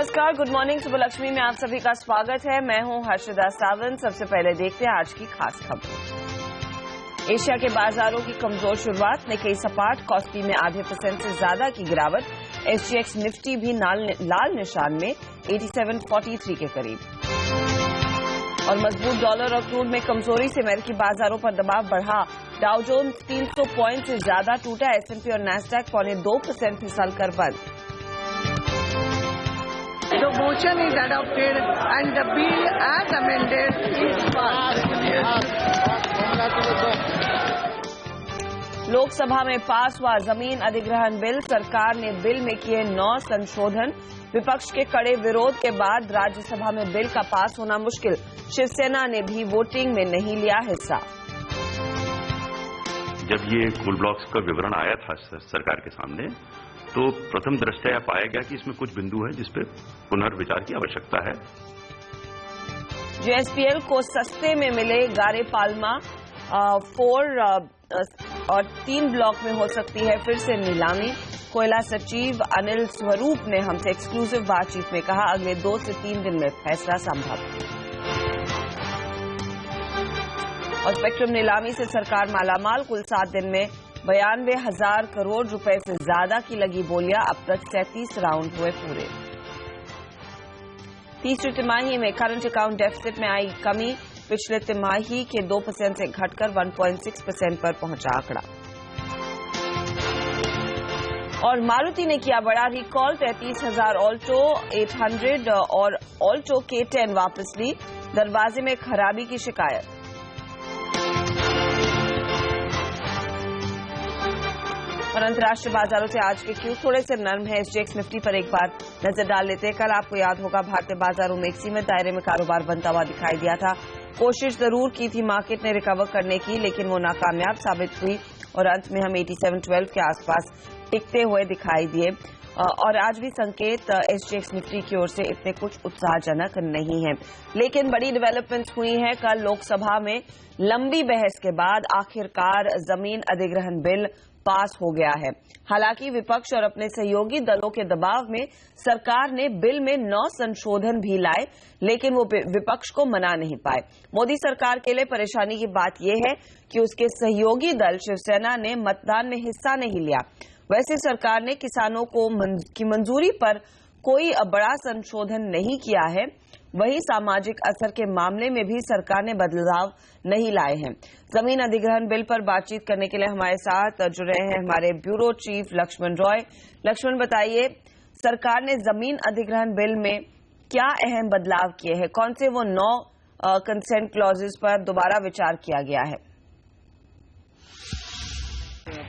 नमस्कार, good morning. सुबह लक्ष्मी में आप सभी का स्वागत है। मैं हूं हर्षदा सावंत। सबसे पहले देखते हैं आज की खास खबर। एशिया के बाजारों की कमजोर शुरुआत, निकेई सपाट, कॉस्पी में आधे % से ज्यादा की गिरावट। एसजीएक्स निफ्टी भी लाल निशान में 8743 के करीब। और मजबूत डॉलर और क्रूड में कमजोरी से अमेरिकी बाजारों पर दबाव बढ़ा। डाउ जोन्स 300 पॉइंट से ज्यादा टूटा। एसएनपी और नैस्डैक 0.2% फिसलकर बंद। The motion is adopted and the bill as amended is passed. Lok Sabha में पास हुआ जमीन अधिग्रहण बिल। सरकार ने बिल में किए 9 संशोधन। विपक्ष के कड़े विरोध के बाद राज्यसभा में बिल का पास होना मुश्किल। शिवसेना ने भी वोटिंग में नहीं लिया हिस्सा। जब ये कोल ब्लॉक्स का विवरण आया था सरकार के सामने, तो प्रथम दृष्टया पाया गया कि इसमें कुछ बिंदु है जिस पर पुनर्विचार की आवश्यकता है। जेएसपीएल को सस्ते में मिले गारे पाल्मा 4 और 3 ब्लॉक में हो सकती है फिर से नीलामी। कोयला सचिव अनिल स्वरूप ने हमसे एक्सक्लूसिव बातचीत में कहा, अगले 2 से 3 दिन में फैसला संभव। और स्पेक्ट्रम नीलामी से सरकार मालामाल, कुल 7 दिन में 92,000 करोड़ रुपए से ज्यादा की लगी बोलियां। अब तक 37 राउंड हुए पूरे। तीसरी तिमाही में करंट अकाउंट डेफिसिट में आई कमी। पिछले तिमाही के 2% से घटकर 1.6% पर पहुंचा आंकड़ा। और मारुति ने किया बड़ा रिकॉल। 33,000 ऑल्टो 800 और ऑल्टो K10 वापस ली। दरवाजे में खराबी की शिकायत। और अंतर्राष्ट्रीय बाजारों से आज के क्यू थोड़े से नरम है। एसजीएक्स निफ्टी पर एक बार नजर डाल लेते हैं। कल आपको याद होगा भारतीय बाजारों में एक सीमित दायरे में कारोबार बनता हुआ दिखाई दिया था। कोशिश जरूर की थी मार्केट ने रिकवर करने की, लेकिन वो नाकामयाब साबित हुई और अंत में हम 8712 के आसपास टिकते हुए दिखाई दिए। और आज भी संकेत एसजीएक्स निफ्टी की ओर से इतने कुछ उत्साहजनक नहीं है। लेकिन बड़ी डेवलपमेंट्स हुई हैं। कल लोकसभा में लंबी बहस के बाद आखिरकार जमीन अधिग्रहण बिल पास हो गया है। हालांकि विपक्ष और अपने सहयोगी दलों के दबाव में सरकार ने बिल में 9 संशोधन भी लाए, लेकिन वो विपक्ष को मना नहीं पाए। मोदी सरकार के लिए परेशानी की बात यह है कि उसके सहयोगी दल शिवसेना ने मतदान में हिस्सा नहीं लिया। वैसे सरकार ने किसानों की मंजूरी पर कोई बड़ा संशोधन नहीं किया है। वहीं सामाजिक असर के मामले में भी सरकार ने बदलाव नहीं लाए हैं। जमीन अधिग्रहण बिल पर बातचीत करने के लिए हमारे साथ जुड़े हैं हमारे ब्यूरो चीफ लक्ष्मण रॉय। लक्ष्मण, बताइए, सरकार ने जमीन अधिग्रहण बिल में क्या अहम बदलाव किए हैं? कौन से वो 9 कंसेंट क्लॉजेस पर दोबारा विचार किया गया है?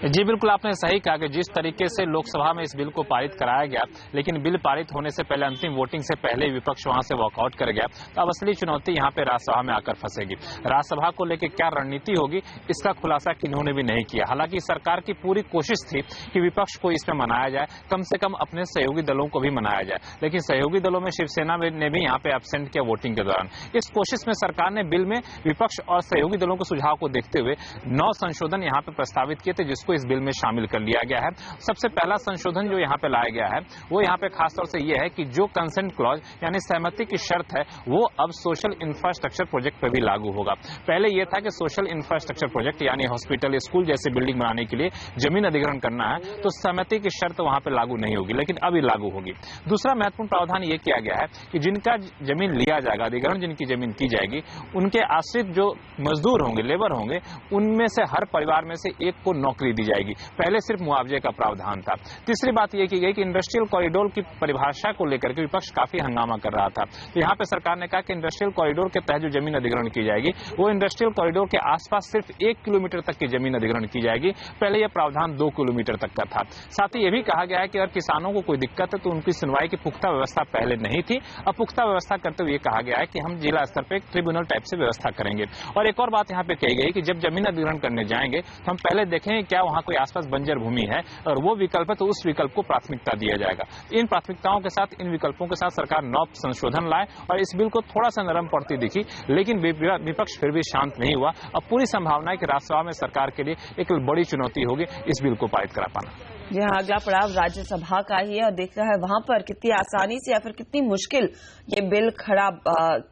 जी बिल्कुल, आपने सही कहा कि जिस तरीके से लोकसभा में इस बिल को पारित कराया गया, लेकिन बिल पारित होने से पहले अंतिम वोटिंग से पहले विपक्ष वहां से वॉकआउट कर गया। तो अब असली चुनौती यहां पे राज्यसभा में आकर फंसेगी। राज्यसभा को लेकर क्या रणनीति होगी, इसका खुलासा किन्होंने भी नहीं किया। हालांकि सरकार की पूरी कोशिश थी कि विपक्ष को इसमें मनाया जाए, कम से कम अपने सहयोगी दलों को भी मनाया जाए, लेकिन सहयोगी दलों में शिवसेना ने भी यहाँ पे एब्सेंट किया वोटिंग के दौरान। इस कोशिश में सरकार ने बिल में विपक्ष और सहयोगी दलों के सुझाव को देखते हुए 9 संशोधन यहाँ पे प्रस्तावित किए थे, जिसको इस बिल में शामिल कर लिया गया है। सबसे पहला संशोधन जो यहाँ पे लाया गया है वो यहाँ पे खासतौर से ये है कि जो कंसेंट क्लॉज यानी सहमति की शर्त है वो अब सोशल इंफ्रास्ट्रक्चर प्रोजेक्ट पर भी लागू होगा। पहले ये था कि सोशल इंफ्रास्ट्रक्चर प्रोजेक्ट यानी हॉस्पिटल, स्कूल जैसे बिल्डिंग बनाने के लिए जमीन अधिग्रहण करना है तो सहमति की शर्त वहां पे लागू नहीं होगी, लेकिन अभी लागू होगी। दूसरा महत्वपूर्ण प्रावधान ये किया गया है कि जिनका जमीन लिया जाएगा, अधिग्रहण जिनकी जमीन की जाएगी, उनके आश्रित जो मजदूर होंगे, लेबर होंगे, उनमें से हर परिवार में से एक को नौकरी दी जाएगी। पहले सिर्फ मुआवजे का प्रावधान था। तीसरी बात यह की गई कि इंडस्ट्रियल कॉरिडोर की परिभाषा को लेकर के विपक्ष काफी हंगामा कर रहा था। तो यहाँ पे सरकार ने कहा कि इंडस्ट्रियल कॉरिडोर के तहत जो जमीन अधिग्रहण की जाएगी वो इंडस्ट्रियल कॉरिडोर के आसपास सिर्फ 1 किलोमीटर तक की जमीन अधिग्रहण की जाएगी। पहले यह प्रावधान 2 किलोमीटर तक का था। साथ ही यह भी कहा गया है कि अगर किसानों को कोई दिक्कत है तो उनकी सुनवाई की पुख्ता व्यवस्था पहले नहीं थी, अब पुख्ता व्यवस्था करते हुए कहा गया है कि हम जिला स्तर पर एक ट्रिब्यूनल टाइप से व्यवस्था करेंगे। और एक और बात यहाँ पे कही गई कि जब जमीन अधिग्रहण करने जाएंगे तो हम पहले देखेंगे क्या वहां कोई आसपास बंजर भूमि है और वो विकल्प है तो उस विकल्प को प्राथमिकता दिया जाएगा। इन प्राथमिकताओं के साथ, इन विकल्पों के साथ सरकार 9 संशोधन लाए और इस बिल को थोड़ा सा नरम पड़ती दिखी, लेकिन विपक्ष फिर भी शांत नहीं हुआ। अब पूरी संभावना है कि राज्यसभा में सरकार के लिए एक बड़ी चुनौती होगी इस बिल को पारित करा पाना। जी हाँ, अगला पड़ाव राज्यसभा का ही है और देखना है वहां पर कितनी आसानी से या फिर कितनी मुश्किल ये बिल खड़ा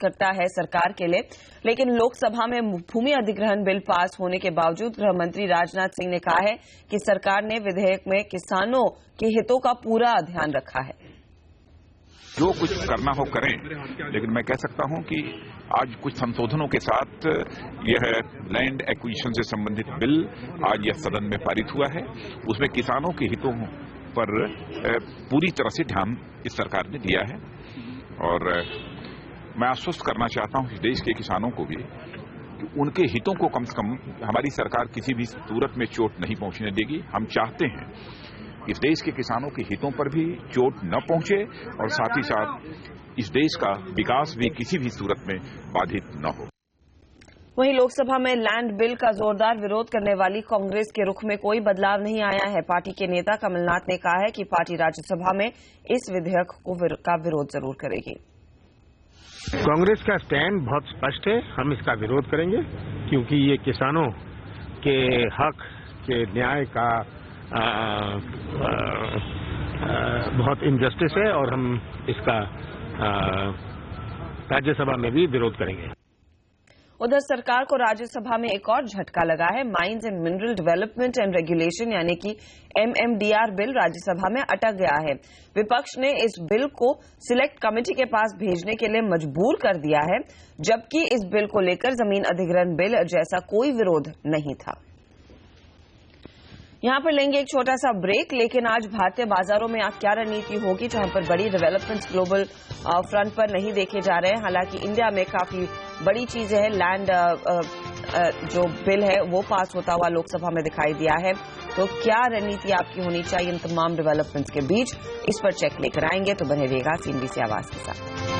करता है सरकार के लिए। लेकिन लोकसभा में भूमि अधिग्रहण बिल पास होने के बावजूद गृह मंत्री राजनाथ सिंह ने कहा है कि सरकार ने विधेयक में किसानों के हितों का पूरा ध्यान रखा है। जो कुछ करना हो करें, लेकिन मैं कह सकता हूं कि आज कुछ संशोधनों के साथ यह लैंड एक्विजिशन से संबंधित बिल आज यह सदन में पारित हुआ है। उसमें किसानों के हितों पर पूरी तरह से ध्यान इस सरकार ने दिया है और मैं आश्वस्त करना चाहता हूं कि देश के किसानों को भी कि उनके हितों को कम से कम हमारी सरकार किसी भी सूरत में चोट नहीं पहुंचने देगी। हम चाहते हैं इस देश के किसानों के हितों पर भी चोट न पहुंचे और साथ ही साथ इस देश का विकास भी किसी भी सूरत में बाधित न हो। वहीं लोकसभा में लैंड बिल का जोरदार विरोध करने वाली कांग्रेस के रुख में कोई बदलाव नहीं आया है। पार्टी के नेता कमलनाथ ने कहा है कि पार्टी राज्यसभा में इस विधेयक का विरोध जरूर करेगी। कांग्रेस का स्टैंड बहुत स्पष्ट है, हम इसका विरोध करेंगे क्योंकि ये किसानों के हक के न्याय का बहुत इनजस्टिस है और हम इसका राज्यसभा में भी विरोध करेंगे। उधर सरकार को राज्यसभा में एक और झटका लगा है। Mines and mineral development and regulation यानी कि MMDR बिल राज्यसभा में अटक गया है। विपक्ष ने इस बिल को सिलेक्ट कमेटी के पास भेजने के लिए मजबूर कर दिया है, जबकि इस बिल को लेकर जमीन अधिग्रहण बिल जैसा कोई विरोध नहीं था। यहां पर लेंगे एक छोटा सा ब्रेक, लेकिन आज भारतीय बाजारों में आप क्या रणनीति होगी, जहां पर बड़ी डेवलपमेंट्स ग्लोबल फ्रंट पर नहीं देखे जा रहे हैं। हालांकि इंडिया में काफी बड़ी चीजें हैं। लैंड जो बिल है वो पास होता हुआ लोकसभा में दिखाई दिया है। तो क्या रणनीति आपकी होनी चाहिए इन तमाम डेवलपमेंट्स के बीच, इस पर चेक लेकर आएंगे। तो बने रहिएगा CNBC आवाज के साथ।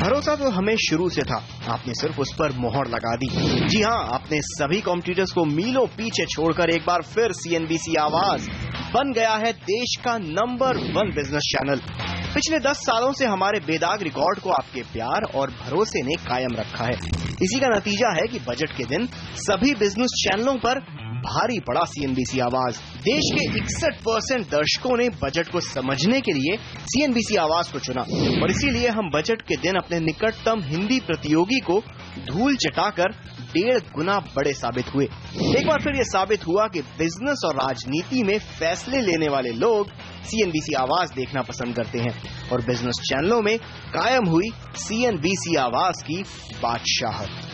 भरोसा तो हमें शुरू से था, आपने सिर्फ उस पर मोहर लगा दी। जी हाँ, आपने सभी कॉम्पिटिटर्स को मीलों पीछे छोड़कर एक बार फिर CNBC आवाज बन गया है देश का नंबर 1 बिजनेस चैनल। पिछले 10 सालों से हमारे बेदाग रिकॉर्ड को आपके प्यार और भरोसे ने कायम रखा है। इसी का नतीजा है कि बजट के दिन सभी बिजनेस चैनलों पर भारी पड़ा CNBC आवाज। देश के 61% दर्शकों ने बजट को समझने के लिए CNBC आवाज को चुना और इसीलिए हम बजट के दिन अपने निकटतम हिंदी प्रतियोगी को धूल चटाकर 1.5 गुना बड़े साबित हुए। एक बार फिर ये साबित हुआ कि बिजनेस और राजनीति में फैसले लेने वाले लोग CNBC आवाज देखना पसंद करते हैं और बिजनेस चैनलों में कायम हुई CNBC आवाज की बादशाहत।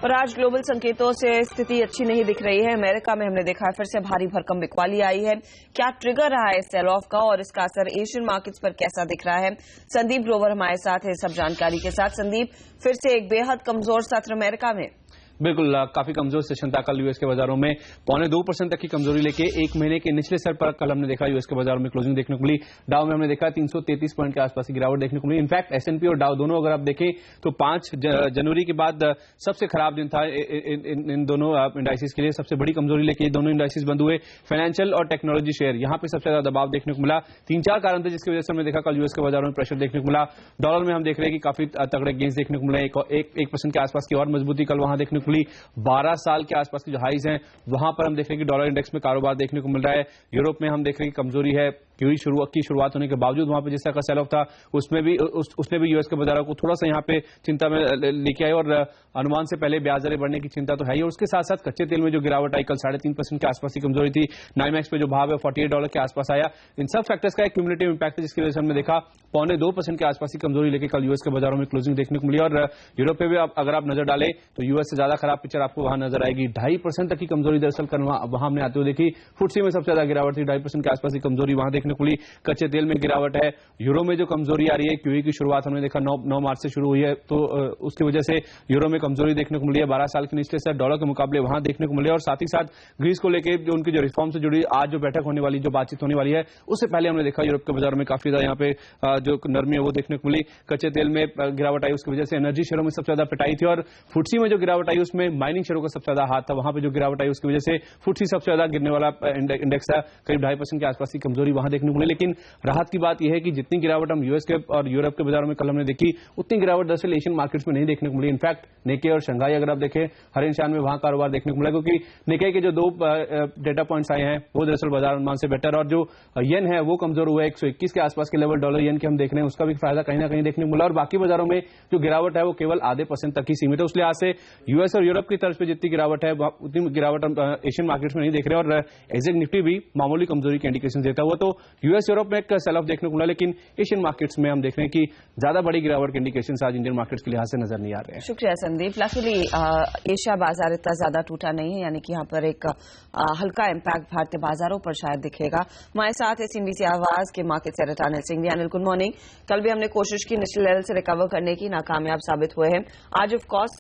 और आज ग्लोबल संकेतों से स्थिति अच्छी नहीं दिख रही है। अमेरिका में हमने देखा है फिर से भारी भरकम बिकवाली आई है। क्या ट्रिगर रहा है सेल ऑफ का और इसका असर एशियन मार्केट्स पर कैसा दिख रहा है? संदीप ग्रोवर हमारे साथ है सब जानकारी के साथ। संदीप, फिर से एक बेहद कमजोर सत्र अमेरिका में। बिल्कुल, काफी कमजोर सेशन था कल यूएस के बाजारों में। 0.25% तक की कमजोरी लेके एक महीने के निचले स्तर पर कल हमने देखा यूएस के बाजारों में क्लोजिंग देखने को मिली। डाउ में हमने देखा 333 पॉइंट के आसपास की गिरावट देखने को मिली। इनफैक्ट S&P और डाउ दोनों अगर आप देखें तो 5 जनवरी के बाद सबसे खराब दिन था इन दोनों इंडाइसिस के लिए। सबसे बड़ी कमजोरी लेके दोनों इंडाइसिस बंद हुए। फाइनेंशियल और टेक्नोलॉजी शेयर यहां पर सबसे ज्यादा दबाव देखने को मिला। 3-4 कारण थे जिसकी वजह से हमने देखा कल यूएस के बाजारों में प्रेशर देखने को मिला। डॉलर में हम देख रहे हैं कि काफी तगड़े गेंस देखने को मिले। 1% के आसपास की और मजबूती कल वहां देखने को मिली। 12 साल के आसपास की जो हाइज हैं वहां पर हम देख रहे हैं कि डॉलर इंडेक्स में कारोबार देखने को मिल रहा है। यूरोप में हम देख रहे हैं कि कमजोरी है क्योंकि शुरुआत होने के बावजूद वहां पे जिस तरह का सेल ऑफ था उसने भी यूएस के बाजारों को थोड़ा सा यहां पे चिंता में लेके आए और अनुमान से पहले ब्याज दरें बढ़ने की चिंता तो है ही। और उसके साथ साथ कच्चे तेल में जो गिरावट आई कल 3.5% के आसपास की कमजोरी थी। नाइमैक्स पे जो भाव है $48 के आसपास आया। इन सब फैक्टर्स का एक क्यूमुलेटिव इंपैक्ट है जिसकी वजह से हमने देखा 0.25% के आसपास की कमजोरी लेके कल यूएस के बाजारों में क्लोजिंग देखने को मिली। और यूरोप पे भी अगर आप नजर डालें तो यूएस से ज्यादा खराब पिक्चर आपको वहां नजर आएगी। 2.5% तक की कमजोरी दरअसल वहां हमने आते हुए देखी। फुटसी में सबसे ज्यादा गिरावट थी, 2.5% के आसपास की कमजोरी वहां देखी। देखने को मिली, कच्चे तेल में गिरावट है, यूरो में जो कमजोरी आ रही है, क्यूई की शुरुआत हमने देखा 9 मार्च से शुरू हुई है, तो उसकी वजह से यूरो में कमजोरी देखने को मिली है, 12 साल के निचले स्तर डॉलर के मुकाबले वहां देखने को मिले, और साथ ही साथ ग्रीस को लेकर जो उनकी जो रिफॉर्म से जुड़ी आज जो बैठक होने वाली, जो बातचीत होने वाली है, उससे पहले हमने देखा यूरोप के बाजारों में काफी ज्यादा यहाँ पे जो नरमी है वो देखने को मिली, कच्चे तेल में गिरावट आई, उसकी वजह से एनर्जी शेयरों में सबसे ज्यादा पिटाई थी, और फुटसी में जो गिरावट आई उसमें माइनिंग शेयरों का सबसे ज्यादा हाथ था, वहां पे जो गिरावट आई उसकी वजह से फुटसी सबसे ज्यादा गिरने वाला इंडेक्स था, करीब 2.5% के आसपास की कमजोरी वहां देखने को मिली। लेकिन राहत की बात यह है कि जितनी गिरावट हम यूएस के और यूरोप के बाजारों में कल हमने देखी, उतनी गिरावट दरअसल एशियन मार्केट्स में नहीं देखने को मिली। इनफैक्ट निक्के और शंघाई अगर आप देखें, हर इंसान में वहां कारोबार देखने को मिला, क्योंकि निक्के के जो 2 डेटा पॉइंट्स आए हैं वो दरअसल बाजार अनुमान से बेटर, और जो येन है वो कमजोर हुआ है, 121 के आसपास के लेवल डॉलर येन के हम देख रहे हैं, उसका भी फायदा कहीं ना कहीं देखने को मिला, और बाकी बाजारों में जो गिरावट है वो केवल आधे % तक ही सीमित है। उस लिहाज से यूएस और यूरोप की तर्ज पर जितनी गिरावट है उतनी गिरावट हम एशियन मार्केट्स में नहीं देख रहे, और एग्जैक्ट निफ्टी भी मामूली कमजोरी के इंडिकेशन देता हुआ, तो यूएस यूरोप में एक सेल ऑफ देखने को मिला, लेकिन एशियन मार्केट्स में हम देख रहे हैं कि ज्यादा बड़ी गिरावट के इंडिकेशन आज इंडियन मार्केट्स के लिहाज से नजर नहीं आ रहे हैं। शुक्रिया संदीप। लकीली एशिया बाजार इतना ज्यादा टूटा नहीं है, यानी कि यहाँ पर एक हल्का इम्पैक्ट भारतीय बाजारों पर शायद दिखेगा। हमारे साथ है CNBC आवाज के market secretary Anil Singh. Anil, good morning. कल भी हमने कोशिश की निचले लेवल से रिकवर करने की, नाकामयाब साबित हुए हैं। आज ऑफ कोर्स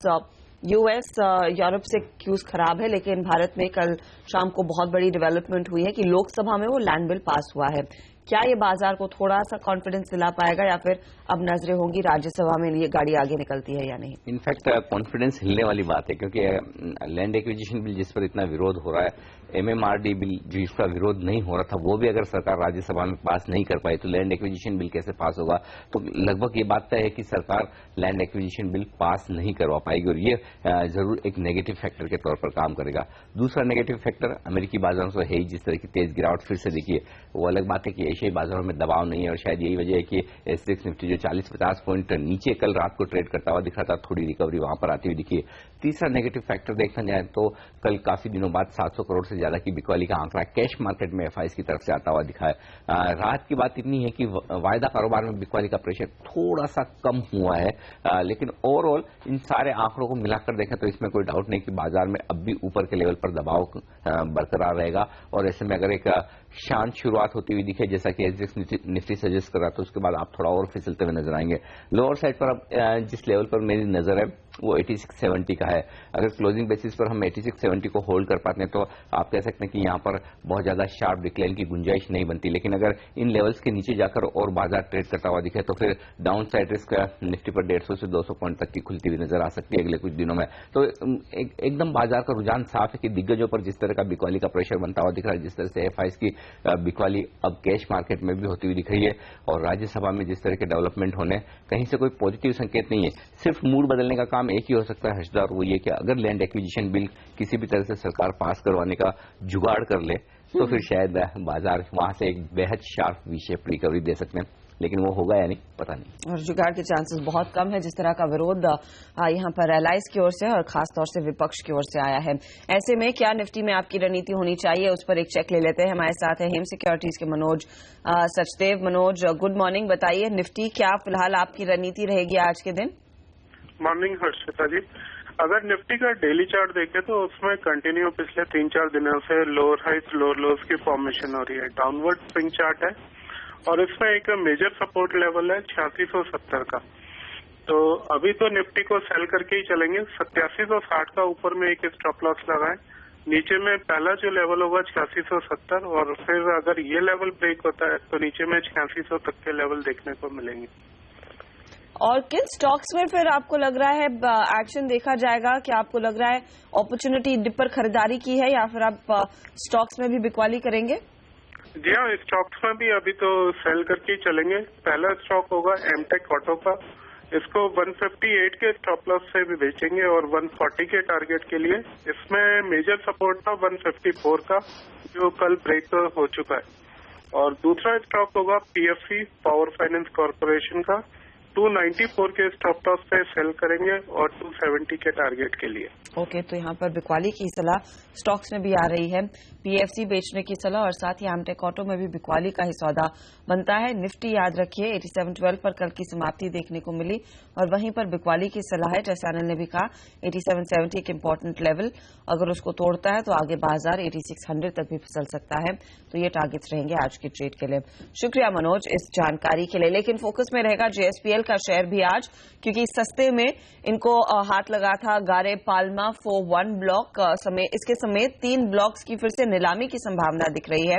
यूएस यूरोप से क्यूज खराब है, लेकिन भारत में कल शाम को बहुत बड़ी डेवलपमेंट हुई है कि लोकसभा में वो लैंड बिल पास हुआ है। क्या ये बाजार को थोड़ा सा कॉन्फिडेंस दिला पाएगा, या फिर अब नजरें होंगी राज्यसभा में ये गाड़ी आगे निकलती है या नहीं? इनफैक्ट कॉन्फिडेंस हिलने वाली बात है, क्योंकि लैंड एक्विजिशन बिल जिस पर इतना विरोध हो रहा है, MMRD बिल जिसका विरोध नहीं हो रहा था, वो भी अगर सरकार राज्यसभा में पास नहीं कर पाई तो लैंड एक्विजिशन बिल कैसे पास होगा? तो लगभग ये बात तय है कि सरकार लैंड एक्विजिशन बिल पास नहीं करवा पाएगी, और ये जरूर एक नेगेटिव फैक्टर के तौर पर काम करेगा। दूसरा नेगेटिव फैक्टर अमेरिकी बाजारों से है ही, जिस तरह की तेज गिरावट फिर से देखिए, वो अलग बात है कि एशियाई बाजारों में दबाव नहीं है, और शायद यही वजह है कि SDX निफ्टी जो 40-50 पॉइंट नीचे कल रात को ट्रेड करता हुआ दिख रहा था, थोड़ी रिकवरी वहां पर आती हुई दिखी है। तीसरा नेगेटिव फैक्टर देखा जाए तो कल काफी दिनों बाद 700 करोड़ से ज्यादा की बिकवाली का आंकड़ा कैश मार्केट में FIs की तरफ से आता हुआ दिखा है। राहत की बात इतनी है कि वायदा कारोबार में बिकवाली का प्रेशर थोड़ा सा कम हुआ है, लेकिन ओवरऑल इन सारे आंकड़ों को मिलाकर देखें तो इसमें कोई डाउट नहीं कि बाजार में अब भी ऊपर के लेवल पर दबाव बरकरार रहेगा, और ऐसे में अगर एक शांत शुरुआत होती हुई दिखे, जैसा कि SDX निफ्टी सजेस्ट कर रहा था, उसके बाद आप थोड़ा और फिसलते हुए नजर आएंगे। लोअर साइड पर अब जिस लेवल पर मेरी नजर है वो 8670 का है। अगर क्लोजिंग बेसिस पर हम 8670 को होल्ड कर पाते हैं तो आप कह सकते हैं कि यहाँ पर बहुत ज्यादा शार्प डिक्लाइन की गुंजाइश नहीं बनती, लेकिन अगर इन लेवल्स के नीचे जाकर और बाजार ट्रेड करता हुआ दिखे तो फिर डाउन साइड रिस्क निफ्टी पर 150 से 200 पॉइंट तक की खुलती हुई नजर आ सकती है अगले कुछ दिनों में। तो एकदम बाजार का रुझान साफ है कि दिग्गजों पर जिस तरह का बिकवाली का प्रेशर बनता हुआ दिख रहा है, जिस तरह से FIs की बिकवाली अब कैश मार्केट में भी होती हुई दिख रही है, और राज्यसभा में जिस तरह के डेवलपमेंट होने, कहीं से कोई पॉजिटिव संकेत नहीं है। सिर्फ मूड बदलने का काम एक ही हो सकता है हर्षदा, वो ये कि अगर लैंड एक्विजिशन बिल किसी भी तरह से सरकार पास करवाने का जुगाड़ कर ले तो फिर शायद बाजार वहां से एक बेहद शार्प वी शेप रिकवरी दे सकते हैं, लेकिन वो होगा या नहीं पता नहीं। और जुगाड़ के चांसेस बहुत कम है, जिस तरह का विरोध यहाँ पर एलाइज की ओर से और खासतौर से विपक्ष की ओर से आया है। ऐसे में क्या निफ्टी में आपकी रणनीति होनी चाहिए, उस पर एक चेक ले लेते हैं। हमारे साथ है हेम सिक्योरिटीज के मनोज सचदेव। Manoj, good morning. बताइए निफ्टी क्या फिलहाल आपकी रणनीति रहेगी आज के दिन? मॉर्निंग हर्षिता जी। अगर निफ्टी का डेली चार्ट देखें तो उसमें कंटिन्यू पिछले 3-4 दिनों से लोअर हाइस लोअर लोज की फॉर्मेशन हो रही है। डाउनवर्ड स्विंग चार्ट है और इसमें एक मेजर सपोर्ट लेवल है 8670 का। तो अभी तो निफ्टी को सेल करके ही चलेंगे। 8760 का ऊपर में एक स्टॉप लॉस लगाएं, नीचे में पहला जो लेवल होगा 8670, और फिर अगर ये लेवल ब्रेक होता है तो नीचे में 8600 तक के लेवल देखने को मिलेंगे। और किन स्टॉक्स में फिर आपको लग रहा है एक्शन देखा जाएगा? क्या आपको लग रहा है अपॉर्चुनिटी डिप पर खरीदारी की है, या फिर आप स्टॉक्स में भी बिकवाली करेंगे? जी हाँ, स्टॉक्स में भी अभी तो सेल करके ही चलेंगे। पहला स्टॉक होगा एमटेक ऑटो का। इसको 158 के स्टॉप लॉस से भी बेचेंगे और 140 के टारगेट के लिए। इसमें मेजर सपोर्ट था 154 का, जो कल ब्रेक हो चुका है। और दूसरा स्टॉक होगा PFC पावर फाइनेंस कॉर्पोरेशन का। 294 के स्टॉप लॉस पे सेल करेंगे और 270 के टारगेट के लिए। ओके, तो यहाँ पर बिकवाली की सलाह स्टॉक्स में भी आ रही है, पीएफसी बेचने की सलाह और साथ ही एमटेक ऑटो में भी बिकवाली का ही सौदा बनता है। निफ्टी याद रखिए 8712 पर कल की समाप्ति देखने को मिली और वहीं पर बिकवाली की सलाह है। जैसे अनिल ने भी कहा 8770 एक इंपॉर्टेंट लेवल, अगर उसको तोड़ता है तो आगे बाजार 8600 तक भी फिसल सकता है। तो ये टारगेट्स रहेंगे आज की ट्रेड के लिए। शुक्रिया मनोज इस जानकारी के लिए। लेकिन फोकस में रहेगा जेएसपीएल का शेयर भी आज, क्योंकि सस्ते में इनको हाथ लगा था गारे पाल्मा फॉर 1 ब्लॉक इसके समेत 3 ब्लॉक्स की फिर से नीलामी की संभावना दिख रही है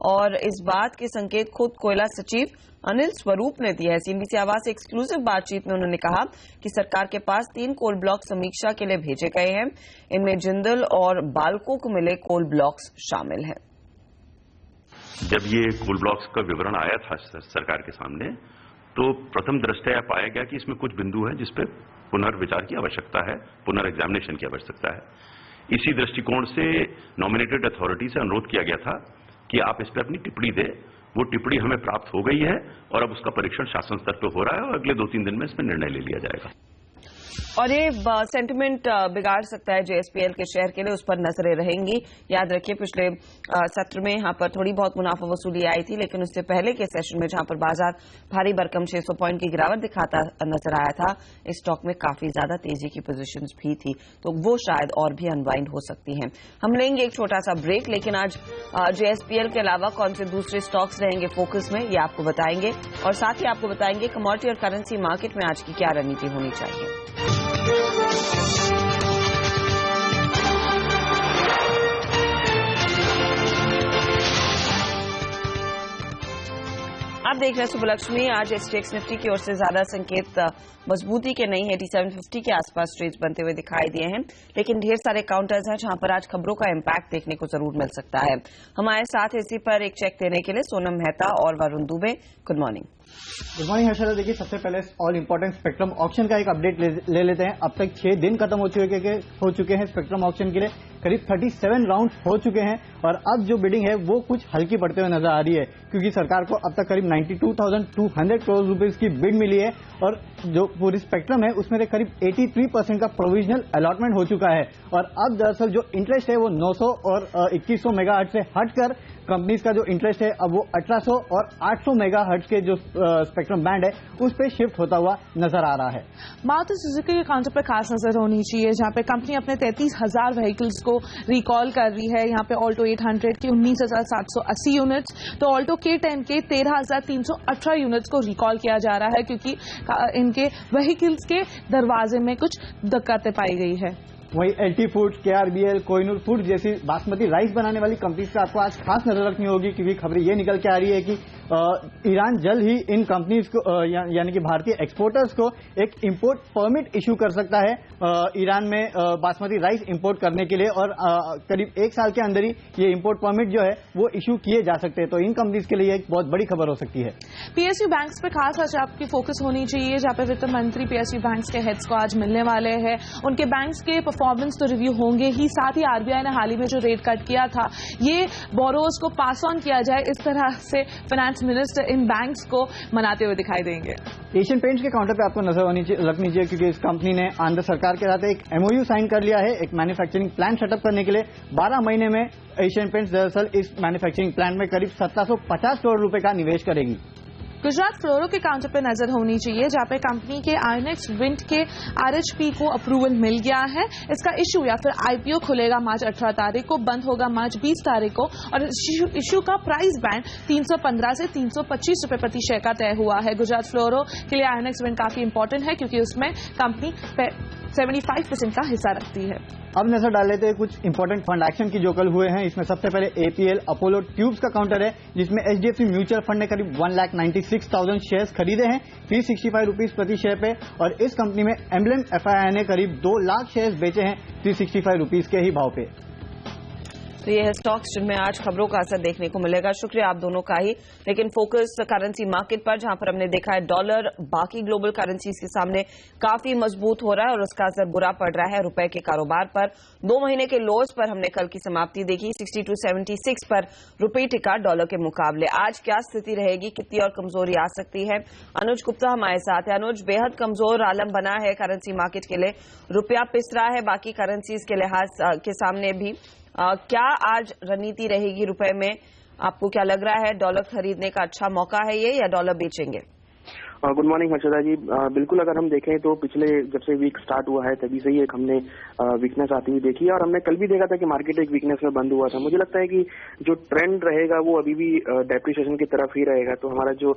और इस बात के संकेत खुद कोयला सचिव अनिल स्वरूप ने दिया है। सीएनबीसी आवाज से एक्सक्लूसिव बातचीत में उन्होंने कहा कि सरकार के पास 3 कोल ब्लॉक समीक्षा के लिए भेजे गए हैं, इनमें जिंदल और बाल्को को मिले कोल ब्लॉक्स शामिल हैं। जब ये कोल ब्लॉक्स का विवरण आया था सरकार के सामने, तो प्रथम दृष्टया पाया गया कि इसमें कुछ बिंदु हैं जिसपे पुनर्विचार की आवश्यकता है, पुनर्एग्जामिनेशन की आवश्यकता है। इसी दृष्टिकोण से नॉमिनेटेड अथॉरिटी से अनुरोध किया गया था कि आप इस पर अपनी टिप्पणी दें। वो टिप्पणी हमें प्राप्त हो गई है और अब उसका परीक्षण शासन स्तर पर हो रहा है और अगले 2-3 दिन में इसमें निर्णय ले लिया जाएगा। और ये सेंटिमेंट बिगाड़ सकता है जेएसपीएल के शेयर के लिए, उस पर नजरें रहेंगी। याद रखिए पिछले सत्र में यहां पर थोड़ी बहुत मुनाफा वसूली आई थी, लेकिन उससे पहले के सेशन में जहां पर बाजार भारी भरकम 600 पॉइंट की गिरावट दिखाता नजर आया था, इस स्टॉक में काफी ज्यादा तेजी की पोजीशंस भी थी, तो वो शायद और भी अनवाइंड हो सकती हैं। हम लेंगे एक छोटा सा ब्रेक, लेकिन आज जेएसपीएल के अलावा कौन से दूसरे स्टॉक्स रहेंगे फोकस में, ये आपको बताएंगे और साथ ही आपको बताएंगे कमोडिटी और करेंसी मार्केट में आज की क्या रणनीति होनी चाहिए। आप देख रहे हैं सुबलक्ष्मी। आज एसटीएक्स निफ्टी की ओर से ज्यादा संकेत मजबूती के नहीं है, 8750 के आसपास ट्रेड्स बनते हुए दिखाई दिए हैं, लेकिन ढेर सारे काउंटर्स हैं जहां पर आज खबरों का इम्पैक्ट देखने को जरूर मिल सकता है। हमारे साथ इसी पर एक चेक देने के लिए सोनम मेहता और Varun Dubey. Good morning. Good morning Harshada. देखिए, सबसे पहले ऑल इंपॉर्टेंट स्पेक्ट्रम ऑक्शन का एक अपडेट ले लेते हैं। अब तक 6 दिन खत्म हो चुके हैं स्पेक्ट्रम ऑक्शन के लिए, करीब 37 राउंड हो चुके हैं और अब जो बिडिंग है वो कुछ हल्की पड़ते हुए नजर आ रही है, क्योंकि सरकार को अब तक करीब 92,200 करोड़ रुपीज की बिड मिली है और जो पूरी स्पेक्ट्रम है उसमें से करीब 83% का प्रोविजनल अलॉटमेंट हो चुका है। और अब दरअसल जो इंटरेस्ट है वो 900 और 2100 मेगाहर्ट्ज से हटकर कंपनीज का जो इंटरेस्ट है अब वो 1800 और 800 मेगाहर्ट्ज के जो स्पेक्ट्रम बैंड है उस पे शिफ्ट होता हुआ नजर आ रहा है। मारुति सुजुकी के काउंटर पर खास नजर होनी चाहिए, जहां पे कंपनी अपने 33,000 व्हीकल्स को रिकॉल कर रही है। यहाँ पे ऑल्टो 800 के 19,780 यूनिट्स, तो ऑल्टो K10 के 13,318 यूनिट्स को रिकॉल किया जा रहा है, क्योंकि इनके व्हीकल्स के दरवाजे में कुछ दिक्कतें पाई गई है। वही LT foods, KRBL, Kohinoor foods जैसी बासमती राइस बनाने वाली कंपनीज का आपको आज खास नजर रखनी होगी, क्योंकि खबरें ये निकल के आ रही है कि ईरान जल्द ही इन कंपनीज को यानी कि भारतीय एक्सपोर्टर्स को एक इंपोर्ट परमिट इशू कर सकता है ईरान में बासमती राइस इंपोर्ट करने के लिए, और करीब 1 साल के अंदर ही ये इंपोर्ट परमिट जो है वो इशू किए जा सकते हैं। तो इन कंपनीज के लिए एक बहुत बड़ी खबर हो सकती है। PSU बैंक्स पे खास आज आपकी फोकस होनी चाहिए, जहां पे वित्त मंत्री PSU बैंक्स के हेड्स को आज मिलने वाले हैं। उनके बैंक्स के परफॉर्मेंस तो रिव्यू होंगे ही, साथ ही आरबीआई ने हाल ही में जो रेट कट किया था ये बोरोवर्स को पास ऑन किया जाए, इस तरह से फाइनेंस मिनिस्टर इन बैंक्स को मनाते हुए दिखाई देंगे। एशियन पेंट्स के काउंटर पे आपको नजर रखनी चाहिए, क्योंकि इस कंपनी ने आंध्र सरकार के साथ एक MOU साइन कर लिया है एक मैन्युफैक्चरिंग प्लांट सेटअप करने के लिए। 12 महीने में एशियन पेंट्स दरअसल इस मैन्युफैक्चरिंग प्लांट में करीब 1750 करोड़ रुपए का निवेश करेगी। गुजरात फ्लोरो के काउंटर पर नजर होनी चाहिए, जहां पे कंपनी के आयनेक्स विंड के RHP को अप्रूवल मिल गया है। इसका इशू या फिर IPO खुलेगा मार्च 18 तारीख को, बंद होगा मार्च 20 तारीख को, और इशू का प्राइस बैंड 315 से 325 रुपए प्रति शेयर का तय हुआ है। गुजरात फ्लोरो के लिए आयनेक्स विंड काफी इंपॉर्टेंट है, क्योंकि उसमें कंपनी 75% का हिस्सा रखती है। अब नजर डाल लेते हैं कुछ इंपॉर्टेंट फंड एक्शन की जो कल हुए हैं। इसमें सबसे पहले APL अपोलो ट्यूब्स का काउंटर है, जिसमें HDFC म्यूचुअल फंड ने करीब 1,96,000 शेयर्स खरीदे हैं 365 रुपीज प्रति शेयर पे, और इस कंपनी में एम्बलेम FII ने करीब 2 लाख शेयर्स बेचे हैं 365 रुपीज के ही भाव पे। तो ये है स्टॉक्स जिनमें आज खबरों का असर देखने को मिलेगा। शुक्रिया आप दोनों का ही। लेकिन फोकस करेंसी मार्केट पर, जहां पर हमने देखा है डॉलर बाकी ग्लोबल करेंसीज के सामने काफी मजबूत हो रहा है और उसका असर बुरा पड़ रहा है रुपए के कारोबार पर। 2 महीने के लोज पर हमने कल की समाप्ति देखी 62.76 पर रुपए टिका डॉलर के मुकाबले। आज क्या स्थिति रहेगी, कितनी और कमजोरी आ सकती है? अनुज गुप्ता हमारे साथ है। अनुज, बेहद कमजोर आलम बना है करेंसी मार्केट के लिए, रुपया पिस रहा है बाकी करेंसीज के लिहाज के सामने भी। क्या आज रणनीति रहेगी रुपए में? आपको क्या लग रहा है, डॉलर खरीदने का अच्छा मौका है ये या डॉलर बेचेंगे? गुड मॉर्निंग हर्षदा जी। बिल्कुल, अगर हम देखें तो पिछले जब से वीक स्टार्ट हुआ है तभी से ही एक हमने वीकनेस आती हुई देखी है और हमने कल भी देखा था कि मार्केट एक वीकनेस में बंद हुआ था। मुझे लगता है कि जो ट्रेंड रहेगा वो अभी भी डेप्रिसिएशन की तरफ ही रहेगा। तो हमारा जो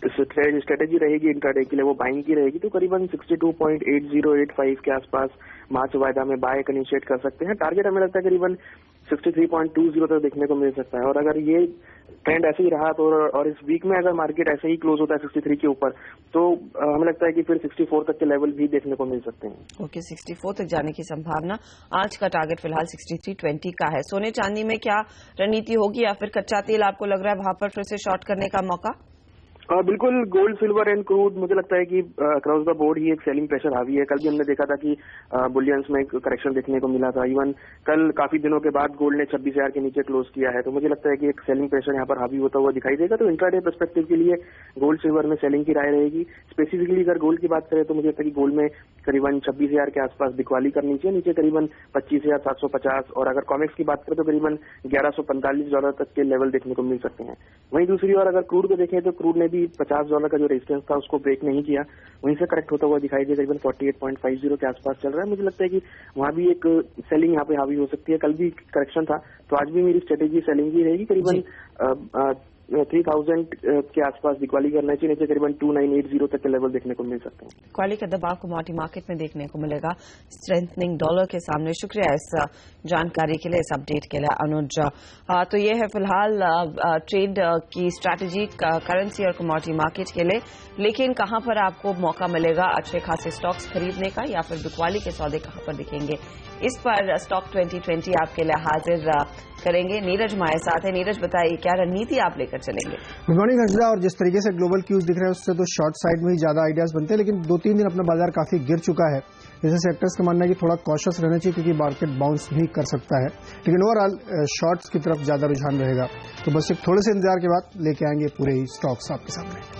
स्ट्रेटेजी रहेगी इंट्राडे के लिए वो बाइंग की रहेगी। तो करीबन 62.8085 के आसपास मार्च वायदा में बाय इनिशिएट कर सकते हैं। टारगेट हमें लगता है करीबन 63.20 तक देखने को मिल सकता है। और अगर ये ट्रेंड ऐसे ही रहा तो और इस वीक में अगर मार्केट ऐसे ही क्लोज होता है 63 के ऊपर तो हमें लगता है कि फिर 64 तक के लेवल भी देखने को मिल सकते हैं। ओके, 64 तक जाने की संभावना। आज का टारगेट फिलहाल 63.20 का है। सोने चांदी में क्या रणनीति होगी या फिर कच्चा तेल आपको लग रहा है वहां पर फिर से शॉर्ट करने का मौका? बिल्कुल, गोल्ड, सिल्वर एंड क्रूड मुझे लगता है कि अक्रॉस द बोर्ड ही एक सेलिंग प्रेशर हावी है। कल भी हमने देखा था कि बुलियंस में एक करेक्शन देखने को मिला था। इवन कल काफी दिनों के बाद गोल्ड ने 26,000 के नीचे क्लोज किया है। तो मुझे लगता है कि एक सेलिंग प्रेशर यहाँ पर हावी होता हुआ दिखाई देगा। तो इंट्राडे पर्सपेक्टिव के लिए गोल्ड सिल्वर में सेलिंग की राय रहेगी। स्पेसिफिकली अगर गोल्ड की बात करें तो मुझे लगता है कि गोल्ड में करीबन 26,000 के आसपास बिकवाली करनी चाहिए, नीचे करीबन 25,750। और अगर कॉमेक्स की बात करें तो करीबन $1145 तक के लेवल देखने को मिल सकते हैं। वहीं दूसरी ओर अगर क्रूड को देखें तो क्रूड ने भी $50 का जो रेजिस्टेंस था उसको ब्रेक नहीं किया, वहीं से करेक्ट होता हुआ दिखाई दिया, करीबन 48.50 के आसपास चल रहा है। मुझे लगता है कि वहां भी एक सेलिंग यहाँ पे हावी हो सकती है। कल भी करेक्शन था तो आज भी मेरी स्ट्रेटेजी सेलिंग की रहेगी। करीबन 3000 के आसपास बिकवाली करना चाहिए, नीचे करीबन 2980 तक के लेवल देखने को मिल सकते हैं। बिकवाली का दबाव कमोडिटी मार्केट में देखने को मिलेगा स्ट्रेंथनिंग डॉलर के सामने। शुक्रिया इस जानकारी के लिए, इस अपडेट के लिए अनुज। तो ये है फिलहाल ट्रेड की स्ट्रैटेजी करेंसी और कमोडिटी मार्केट के लिए। लेकिन कहां पर आपको मौका मिलेगा अच्छे खासे स्टॉक्स खरीदने का या फिर बिकवाली के सौदे कहां पर दिखेंगे, इस पर स्टॉक 2020 आपके लिए हाजिर करेंगे। नीरज हमारे साथ है। नीरज, बताइए क्या रणनीति आप लेकर चलेंगे? Good morning Harshada. और जिस तरीके से ग्लोबल क्यूज दिख रहे हैं उससे तो शॉर्ट साइड में ही ज्यादा आइडियाज बनते हैं, लेकिन 2-3 दिन अपना बाजार काफी गिर चुका है। जैसे सेक्टर्स का मानना है कि थोड़ा कॉशियस रहना चाहिए क्योंकि मार्केट बाउंस भी कर सकता है, लेकिन ओवरऑल शॉर्ट्स की तरफ ज्यादा रुझान रहेगा। तो बस एक थोड़े से इंतजार के बाद लेके आएंगे पूरे ही स्टॉक्स आपके सामने।